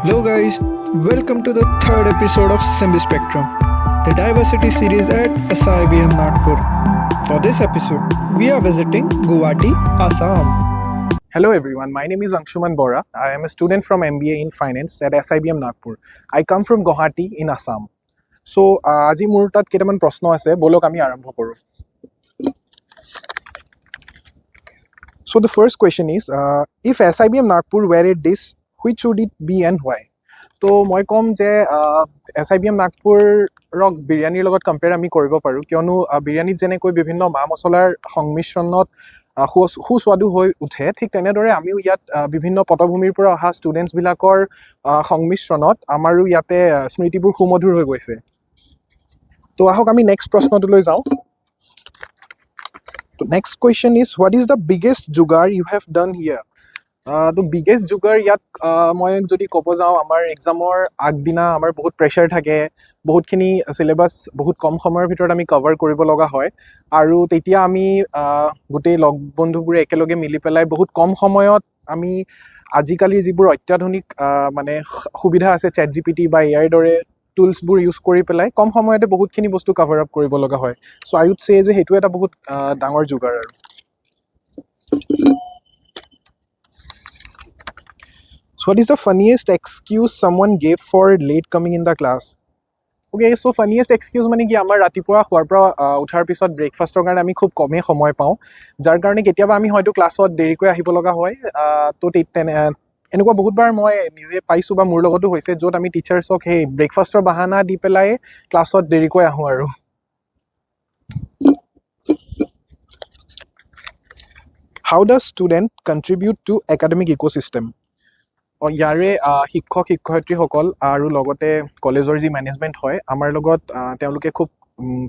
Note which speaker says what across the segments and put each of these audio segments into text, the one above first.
Speaker 1: Hello, guys, welcome to the third episode of Simbi Spectrum, the diversity series at SIBM Nagpur. For this episode, we are visiting Guwahati, Assam.
Speaker 2: Hello everyone, my name is Anshuman Bora. I am a student from MBA in Finance at SIBM Nagpur. I come from Guwahati in Assam. So, আজি মোৰ তাত কেইটামান প্ৰশ্ন আছে, বলক আমি আৰম্ভ কৰোঁ। So the first question is, if SIBM Nagpur were a dish, which would it be and why? তো মই ক'ম যে SIBM নাগপুৰক বিৰিয়ানীৰ লগত কম্পেয়াৰ আমি কৰিব পাৰোঁ, কিয়নো বিৰিয়ানীত যেনেকৈ বিভিন্ন মা মছলাৰ সংমিশ্ৰণত সুস্বাদু হৈ উঠে, ঠিক তেনেদৰে আমিও ইয়াত বিভিন্ন পটভূমিৰ পৰা অহা ষ্টুডেণ্টছবিলাকৰ সংমিশ্ৰণত আমাৰো ইয়াতে স্মৃতিবোৰ সুমধুৰ হৈ গৈছে। তো আহক আমি নেক্সট প্ৰশ্নটোলৈ যাওঁ। তো next question is, what is the biggest যোগাৰ ইউ হেভ ডান হিয়াৰ? তো বিগেষ্ট যোগাৰ ইয়াত মই যদি ক'ব যাওঁ, আমাৰ এক্সামৰ আগদিনা আমাৰ বহুত প্ৰেছাৰ থাকে, বহুতখিনি চিলেবাছ বহুত কম সময়ৰ ভিতৰত আমি কভাৰ কৰিব লগা হয়, আৰু তেতিয়া আমি গোটেই লগ বন্ধুবোৰে একেলগে মিলি পেলাই বহুত কম সময়ত আমি আজিকালি যিবোৰ অত্যাধুনিক মানে সুবিধা আছে, ChatGPT বা AI দৰে টুলছবোৰ ইউজ কৰি পেলাই কম সময়তে বহুতখিনি বস্তু কভাৰ আপ কৰিব লগা হয়। চ' আই উড চে যে সেইটো এটা বহুত ডাঙৰ যোগাৰ আৰু। So what is the funniest excuse someone gave for late coming in the class? Okay, so funniest excuse মানে কি, আমাৰ ৰাতিপুৱা শুৱাৰ পৰা উঠাৰ পিছত ব্ৰেকফাষ্টৰ কাৰণে আমি খুব কমেই সময় পাওঁ, যাৰ কাৰণে কেতিয়াবা আমি হয়তো ক্লাছত দেৰিকৈ আহিব লগা হয়। তো এনেকুৱা বহুতবাৰ মই নিজে পাইছোঁ বা মোৰ লগতো হৈছে, য'ত আমি টিচাৰ্ছক সেই ব্ৰেকফাষ্টৰ বাহানা দি পেলাই ক্লাছত দেৰিকৈ আহোঁ আৰু। How does student contribute to academic ecosystem? ইয়াৰে শিক্ষক শিক্ষয়িত্ৰীসকল আৰু লগতে কলেজৰ যি মেনেজমেণ্ট হয়, আমাৰ লগত তেওঁলোকে খুব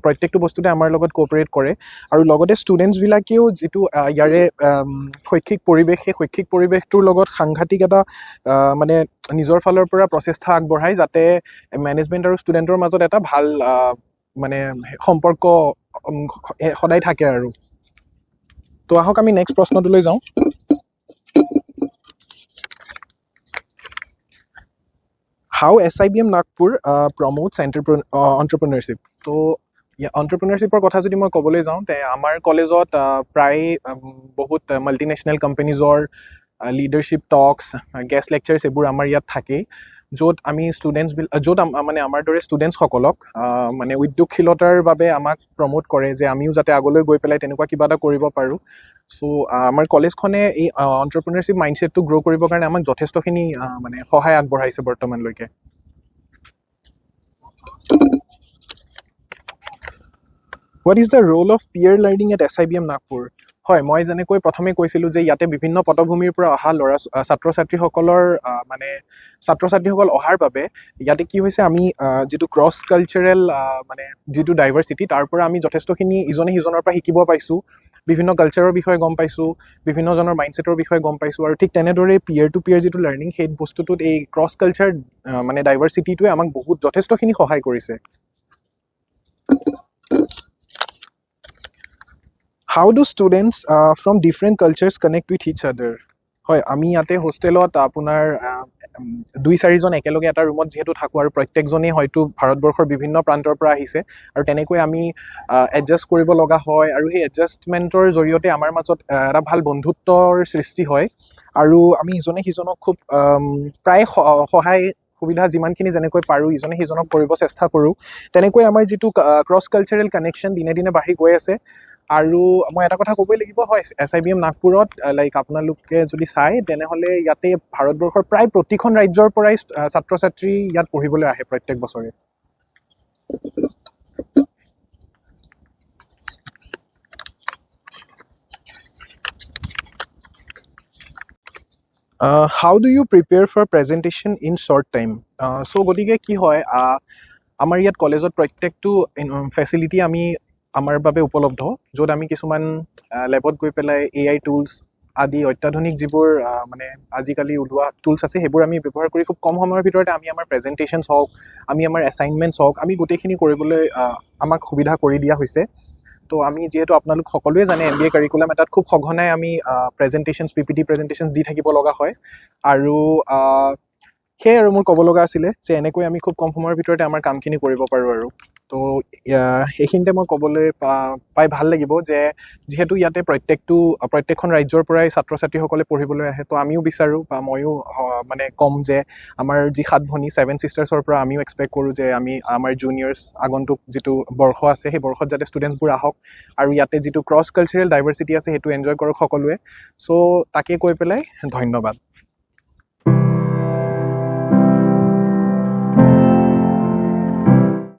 Speaker 2: প্ৰত্যেকটো বস্তুতে আমাৰ লগত কোঅপাৰেট কৰে, আৰু লগতে ষ্টুডেণ্টছবিলাকেও যিটো ইয়াৰে শৈক্ষিক পৰিৱেশ, সেই শৈক্ষিক পৰিৱেশটোৰ লগত সাংঘাতিক এটা মানে নিজৰ ফালৰ পৰা প্ৰচেষ্টা আগবঢ়ায়, যাতে মেনেজমেণ্ট আৰু ষ্টুডেণ্টৰ মাজত এটা ভাল মানে সম্পৰ্ক সদায় থাকে আৰু। তো আহক আমি নেক্সট প্ৰশ্নটোলৈ যাওঁ। How SIBM Nagpur promotes entrepreneurship? তো entrepreneurshipৰ কথা যদি মই ক'বলৈ যাওঁ, তে আমাৰ কলেজত প্ৰায় বহুত মাল্টিনেশ্যনেল কোম্পানীজৰ লিডাৰশ্বিপ টক্স, গেষ্ট লেকচাৰ্ছ এইবোৰ আমাৰ ইয়াত থাকেই, য'ত আমি য'ত মানে আমাৰ দৰে ষ্টুডেণ্টছসকলক মানে উদ্যোগশীলতাৰ বাবে আমাক প্ৰমোট কৰে, যে আমিও যাতে আগলৈ গৈ পেলাই তেনেকুৱা কিবা এটা কৰিব পাৰোঁ। চ' আমাৰ কলেজখনে এই এণ্টাৰপ্ৰিনাৰশ্বিপ মাইণ্ডছেটটো গ্ৰ' কৰিবৰ কাৰণে আমাক যথেষ্টখিনি মানে সহায় আগবঢ়াইছে বৰ্তমানলৈকে। What is the role of peer learning at SIBM Nagpur? হয়, মই যেনেকৈ প্ৰথমে কৈছিলোঁ যে ইয়াতে বিভিন্ন পটভূমিৰ পৰা অহা ছাত্ৰ ছাত্ৰীসকল অহাৰ বাবে ইয়াতে কি হৈছে, আমি যিটো ক্ৰছ কালচাৰেল মানে যিটো ডাইভাৰ্চিটি, তাৰ পৰা আমি যথেষ্টখিনি ইজনে সিজনৰ পৰা শিকিব পাইছোঁ, বিভিন্ন কালচাৰৰ বিষয়ে গম পাইছোঁ, বিভিন্নজনৰ মাইণ্ডছেটৰ বিষয়ে গম পাইছোঁ, আৰু ঠিক তেনেদৰে পিয়াৰ টু পিয়াৰ যিটো লাৰ্ণিং, সেই বস্তুটোত এই ক্ৰছ কালচাৰ মানে ডাইভাৰ্চিটিটোৱে আমাক যথেষ্টখিনি সহায় কৰিছে। How do students from different cultures connect with each other? হয়, আমি ইয়াতে হোষ্টেলত আপোনাৰ 2-4জন একেলগে এটা ৰুমত যিহেতু থাকোঁ, আৰু প্ৰত্যেকজনেই হয়তো ভাৰতবৰ্ষৰ বিভিন্ন প্ৰান্তৰ পৰা আহিছে, আৰু তেনেকৈ আমি এডজাষ্ট কৰিব লগা হয়, আৰু সেই এডজাষ্টমেণ্টৰ জৰিয়তে আমাৰ মাজত এটা ভাল বন্ধুত্বৰ সৃষ্টি হয়, আৰু আমি ইজনে সিজনক খুব প্ৰায় সহায় সুবিধা যিমানখিনি যেনেকৈ পাৰোঁ ইজনে সিজনক কৰিব চেষ্টা কৰোঁ। তেনেকৈ আমাৰ যিটো ক্ৰছ কালচাৰেল কানেকশ্যন দিনে দিনে বাঢ়ি গৈ আছে। আৰু মই এটা কথা ক'বই লাগিব, হয়, SIBM নাগপুৰত লাইক আপোনালোকে যদি চায়, তেনেহ'লে ইয়াতে ভাৰতবৰ্ষৰ প্ৰায় প্ৰতিখন ৰাজ্যৰ পৰাই ছাত্ৰ ছাত্ৰী ইয়াত পঢ়িবলৈ আহে প্ৰত্যেক বছৰে। How do you prepare for presentation in short time? চ' গতিকে কি হয়, আমাৰ ইয়াত কলেজত প্ৰত্যেকটো ফেচিলিটি আমাৰ বাবে উপলব্ধ, য'ত আমি কিছুমান লেবত গৈ পেলাই AI টুলছ আদি অত্যাধুনিক যিবোৰ মানে আজিকালি ওলোৱা টুলছ আছে, সেইবোৰ আমি ব্যৱহাৰ কৰি খুব কম সময়ৰ ভিতৰতে আমি আমাৰ প্ৰেজেণ্টেশ্যনছ হওক, আমি আমাৰ এছাইনমেণ্টছ হওক, আমি গোটেইখিনি কৰিবলৈ আমাক সুবিধা কৰি দিয়া হৈছে। তো আমি যিহেতু আপোনালোক সকলোৱে জানে, MBA কাৰিকুলাম এটাত খুব সঘনাই আমি প্ৰেজেণ্টেশ্যনছ, PPT প্ৰেজেণ্টেশ্যনছ দি থাকিব লগা হয়, আৰু সেয়াই আৰু মোৰ ক'ব লগা আছিলে যে এনেকৈ আমি খুব কম সময়ৰ ভিতৰতে আমাৰ কামখিনি কৰিব পাৰোঁ আৰু তো এইখিনিতে মই ক'বলৈ পাই ভাল লাগিব যে যিহেতু ইয়াতে প্ৰত্যেকখন ৰাজ্যৰ পৰাই ছাত্ৰ ছাত্ৰীসকলে পঢ়িবলৈ আহে তো আমিও বিচাৰোঁ বা ময়ো মানে ক'ম যে আমাৰ যি 7 ভনী 7 ছিষ্টাৰ্ছৰ পৰা আমিও এক্সপেক্ট কৰোঁ যে আমাৰ জুনিয়ৰ্ছ আগন্তুক যিটো বৰ্ষ আছে সেই বৰ্ষত যাতে ষ্টুডেণ্টছবোৰ আহক আৰু ইয়াতে যিটো ক্ৰছ কালচাৰেল ডাইভাৰ্চিটি আছে সেইটো এনজয় কৰক সকলোৱে চ' তাকে কৈ পেলাই ধন্যবাদ